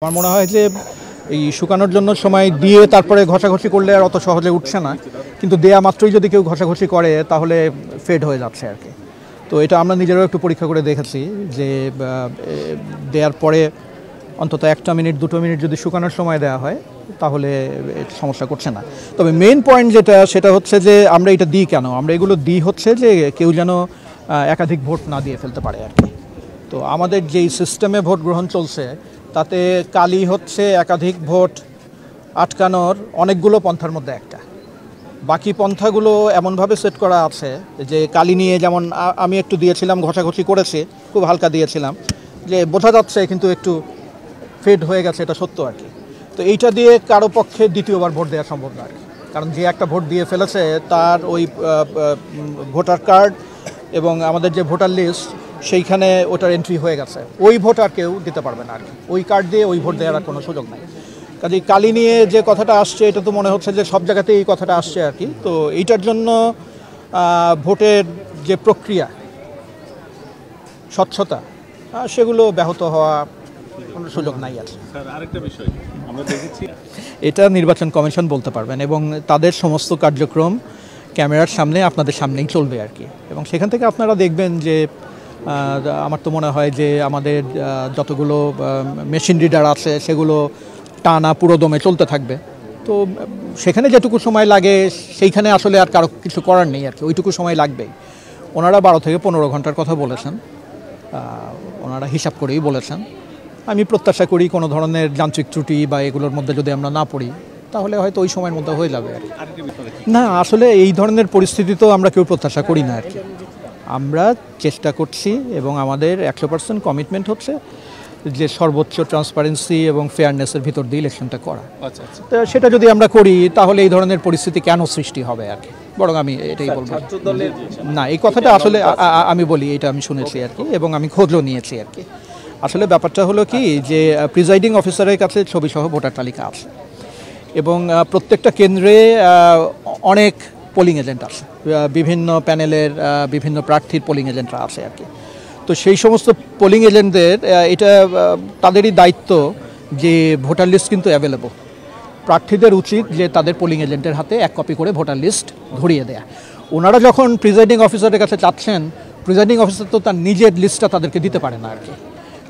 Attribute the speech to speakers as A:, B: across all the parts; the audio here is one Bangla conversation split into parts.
A: আমার মনে হয় যে এই শুকানোর জন্য সময় দিয়ে তারপরে ঘষাঘষি করলে আর অত সহজে উঠছে না, কিন্তু দেয়া মাত্রই যদি কেউ ঘষাঘষি করে তাহলে ফেড হয়ে যাচ্ছে আর কি। তো এটা আমরা নিজেরাও একটু পরীক্ষা করে দেখেছি যে দেওয়ার পরে অন্তত 1 মিনিট 2 মিনিট যদি শুকানোর সময় দেওয়া হয় তাহলে সমস্যা করছে না। তবে মেইন পয়েন্ট সেটা হচ্ছে যে আমরা এটা দিই কেন, আমরা এগুলো দিই হচ্ছে যে কেউ যেন একাধিক ভোট না দিয়ে ফেলতে পারে আর কি। তো আমাদের যেই সিস্টেমে ভোট গ্রহণ চলছে তাতে কালি হচ্ছে একাধিক ভোট আটকানোর অনেকগুলো পন্থার মধ্যে একটা। বাকি পন্থাগুলো এমনভাবে সেট করা আছে যে কালি নিয়ে যেমন আমি একটু দিয়েছিলাম, ঘষাঘষি করেছি, খুব হালকা দিয়েছিলাম, যে বোঝা যাচ্ছে কিন্তু একটু ফেড হয়ে গেছে, এটা সত্য আর কি। তো এইটা দিয়ে কারো পক্ষে দ্বিতীয়বার ভোট দেওয়া সম্ভব না আর কি, কারণ যে একটা ভোট দিয়ে ফেলেছে তার ওই ভোটার কার্ড এবং আমাদের যে ভোটার লিস্ট সেইখানে ওটার এন্ট্রি হয়ে গেছে, ওই ভোট আর কেউ দিতে পারবে না আর কি। ওই কার্ড দিয়ে ওই ভোট দেওয়ার কোনো সুযোগ নাই। কাজেই কালি নিয়ে যে কথাটা আসছে এটা তো মনে হচ্ছে যে সব জায়গাতেই এই কথাটা আসছে আর কি। তো এইটার জন্য ভোটের যে প্রক্রিয়া, স্বচ্ছতা, সেগুলো ব্যাহত হওয়া কোনো সুযোগ নাই আছে।
B: আরেকটা বিষয় আমরা দেখেছি,
A: এটা নির্বাচন কমিশন বলতে পারবেন এবং তাদের সমস্ত কার্যক্রম ক্যামেরার সামনে আপনাদের সামনেই চলবে আর কি। এবং সেখান থেকে আপনারা দেখবেন যে আমার তো মনে হয় যে আমাদের যতগুলো মেশিন রিডার আছে সেগুলো টানা পুরো দমে চলতে থাকবে। তো সেখানে যেটুকু সময় লাগে সেইখানে আসলে আর কারো কিছু করার নেই আর কি, ওইটুকু সময় লাগবেই। ওনারা 12 থেকে 15 ঘন্টার কথা বলেছেন, ওনারা হিসাব করেই বলেছেন। আমি প্রত্যাশা করি কোনো ধরনের যান্ত্রিক ত্রুটি বা এগুলোর মধ্যে যদি আমরা না পড়ি তাহলে হয়তো ওই সময়ের মধ্যে হয়ে যাবে আর কি। না, আসলে এই ধরনের পরিস্থিতি তো আমরা কেউ প্রত্যাশা করি না আর কি। আমরা চেষ্টা করছি এবং আমাদের 100% কমিটমেন্ট হচ্ছে যে সর্বোচ্চ ট্রান্সপারেন্সি এবং ফেয়ারনেসের ভিতর দিয়ে ইলেকশনটা করা। তো সেটা যদি আমরা করি তাহলে এই ধরনের পরিস্থিতি কেন সৃষ্টি হবে আর কি। বরং আমি এটাই বলবো না, এই কথাটা আসলে আমি বলি, এটা আমি শুনেছি আর কি এবং আমি খোঁজও নিয়েছি আর কি। আসলে ব্যাপারটা হলো কি যে প্রিজাইডিং অফিসারের কাছে ছবিসহ ভোটার তালিকা আছে এবং প্রত্যেকটা কেন্দ্রে অনেক পোলিং এজেন্ট আছে, বিভিন্ন প্যানেলের বিভিন্ন প্রার্থীর পোলিং এজেন্টরা আছে আর কি। তো সেই সমস্ত পোলিং এজেন্টদের এটা তাদেরই দায়িত্ব যে ভোটার লিস্ট কিন্তু অ্যাভেলেবল। প্রার্থীদের উচিত যে তাদের পোলিং এজেন্টের হাতে 1 কপি করে ভোটার লিস্ট ধরিয়ে দেয়া। ওনারা যখন প্রিজাইডিং অফিসারের কাছে চাচ্ছেন, প্রিজাইডিং অফিসার তো তার নিজের লিস্টটা তাদেরকে দিতে পারে না আর কি।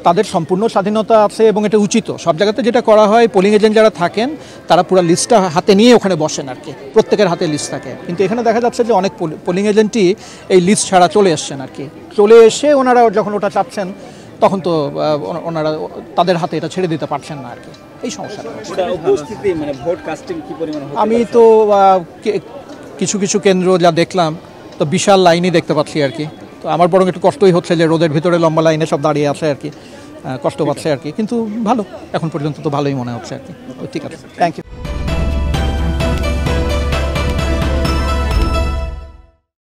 A: তাদের সম্পূর্ণ স্বাধীনতা আছে এবং এটা উচিত। সব জায়গাতে যেটা করা হয়, পোলিং এজেন্ট যারা থাকেন তারা পুরো লিস্টটা হাতে নিয়ে ওখানে বসেন আর কি, প্রত্যেকের হাতে লিস্ট থাকে। কিন্তু এখানে দেখা যাচ্ছে যে অনেক পোলিং এজেন্টই এই লিস্ট ছাড়া চলে এসছেন আর কি। চলে এসে ওনারা যখন ওটা চাচ্ছেন তখন তো ওনারা তাদের হাতে এটা ছেড়ে দিতে পারছেন না আর কি, এই সমস্যাটা। আমি তো কিছু কিছু কেন্দ্র যা দেখলাম তো বিশাল লাইনই দেখতে পাচ্ছি আর কি। তো আমার বরং একটু কষ্টই হচ্ছে যে রোদের ভিতরে লম্বা লাইনে সব দাঁড়িয়ে আছে আর কি, কষ্ট পাচ্ছে আর কি। কিন্তু ভালো, এখন পর্যন্ত তো ভালোই মনে হচ্ছে আর কি। ঠিক আছে, থ্যাংক ইউ।